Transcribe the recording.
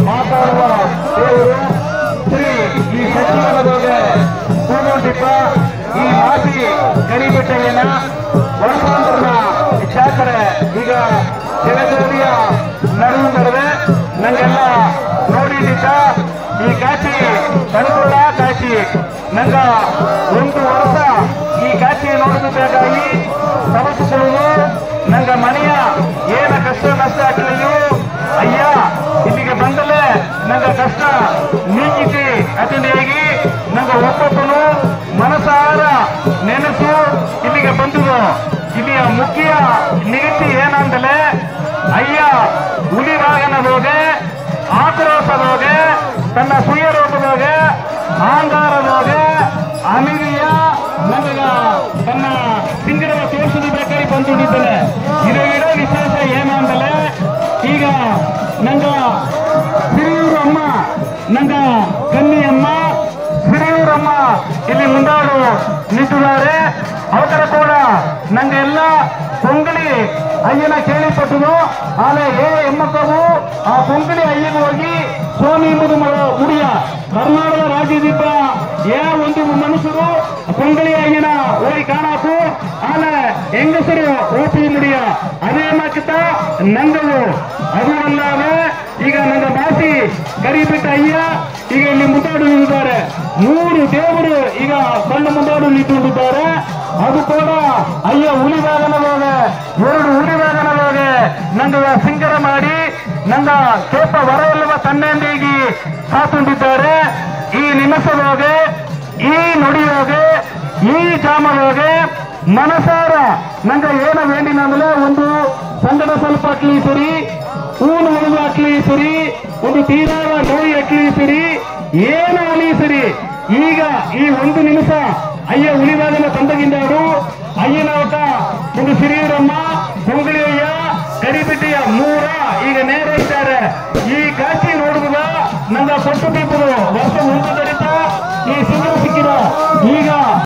ಮಾತಾಡುವ ದೇವರು ಶ್ರೀ ಈ ಸಚಿವನದೊಳಗೆ ಕೂಗೊಂಡಿಪ್ಪ ಈ ಮಾಸಿ ಕರಿಬೆಟ್ಟೆಯನ್ನ ವರ್ಷಾಂತರನ ಚಾಕರೆ ಈಗ ಜಗಜೋಡಿಯ ನಡುವೆ ನಡೆದೆ ನಂಗೆಲ್ಲ ನೋಡಿದ್ದ ಈ ಕಾಶಿ ಕಣಕೊಳ್ಳ ಕಾಶಿ ನಂಗ ಒಂದು ವರ್ಷ ಈ ಕಾಶಿ ನೋಡಬೇಕಾಗಿ ಸಮಸ್ಯೆಗಳು ನಂಗ ಮನೆಯ ಏನ ಕಷ್ಟ ನಷ್ಟ ಆಗಲಿಯೋ ಅಯ್ಯ ಇಲ್ಲಿಗೆ ಬಂದಲೇ ನಂಗ ಕಷ್ಟ ನೀಗಿಸಿ ಅತಿನೇಗಿ ನಂಗ ಒಪ್ಪತ್ತನು ಮನಸಾರ ನೆನಸು ಇಲ್ಲಿಗೆ ಬಂದುದು ಇಲ್ಲಿಯ ಮುಖ್ಯ ನೀತಿ ಏನಂದಲೇ ಅಯ್ಯ ಹುಲಿರಾಗನದೋಗೆ ಆಕ್ರೋಶದೋಗೆ ತನ್ನ ಸುಯರೋಗದೋಗೆ ಆಂಗಾರದೋಗೆ ಅಮಿರಿಯ ನನಗ ತನ್ನ ಸಿಂಗರವ ತೋರಿಸಲು ಬೇಕಾಗಿ ಬಂದುಕೊಂಡಿದ್ದಾನೆ ಇರೋ ವಿಶೇಷ ಏನಂದಲೇ ಈಗ ನಂಗ ಹಿರಿಯೂರಮ್ಮ ನಂಗ ಕನ್ನಿಯಮ್ಮ ಹಿರಿಯೂರಮ್ಮ ಇಲ್ಲಿ ಮುಂದಾಡು ನಿಂತಿದ್ದಾರೆ ಅವತರ ಕೂಡ ನಂಗೆಲ್ಲ ಕೊಂಗಳಿ ಅಯ್ಯನ ಕೇಳಿಪಟ್ಟದು ಆದ್ರೆ ಹೆಮ್ಮಕ್ಕವು ಆ ಕೊಂಗಳಿ ಅಯ್ಯಗೆ ಹೋಗಿ ಸ್ವಾಮಿ ಎಂಬುದು ಮುಡಿಯ ಕರ್ನಾಟಕ ರಾಜ್ಯದಿಂದ ಒಂದು ಮನುಷ್ಯರು ಕೊಂಗಳಿ ಅಯ್ಯನ ಹೋಗಿ ಕಾಣಾಕು ಆಮೇಲೆ ಹೆಂಗಸರು ಓಪಿ ಮುಡಿಯ ಅದೇ ಮಾಕಿತ ನಂಗವು ಅದು ಅಲ್ಲದೆ ಈಗ ನನ್ನ ಬಾಸಿ ಕರಿಬಿಟ್ಟ ಅಯ್ಯ ಈಗ ಇಲ್ಲಿ ಮುಂದಾಡು ನಿಂತಿದ್ದಾರೆ 3 ದೇವರು ಈಗ ಕಣ್ಣು ಮುಂದಾಡು ನಿಂತಿದ್ದಾರೆ ಅದು ಕೂಡ ಅಯ್ಯ ಹುಲಿವಾಗನದೋಗೆ 2 ಹುಲಿವಾಗನದೋಗೆ ನಂಗ ಸಿಂಗರ ಮಾಡಿ ನಂಗ ಕೇಪ ವರವಲ್ಲವ ತನ್ನೆಂದಿಗೆ ಸಾತುಂಡಿದ್ದಾರೆ ಈ ನಿಮಿಷದೋಗೆ ಈ ನುಡಿಯೋಗೆ ಈ ಜಾಮದೋಗೆ ಮನಸಾರ ನಂಗ ಏನ ವೇಂಡಿನಂದ್ರೆ ಒಂದು ಸಂಗಡ ಸ್ವಲ್ಪ ಹಾಕ್ಲಿ ಸರಿ ಊನು ಉಳಿದು ಹಾಕ್ಲಿ ಸರಿ ಒಂದು ತೀರಾದ ನೋಡಿ ಹಾಕ್ಲಿ ಸರಿ ಏನು ಅಲಿ ಸರಿ ಈಗ ಈ 1 ನಿಮಿಷ ಅಯ್ಯ ಉಳಿವಾದನ ತಂದಗಿಂದಾಡು ಅಯ್ಯನ ಊಟ ಒಂದು ಹಿರಿಯೂರಮ್ಮ ಕೊಂಗಳಿ ಅಯ್ಯ ಕರಿಬಿಟ್ಟಿಯ 3 ಈಗ ನೇರ ಇದ್ದಾರೆ ಈ ಕಾಶಿ ನೋಡುವುದ ನಂಗ ಪಟ್ಟು ಬೇಕು ವರ್ಷ ಮುಂದೆ ಈ ಸಿಂಗಲ್ ಸಿಕ್ಕಿದ ಈಗ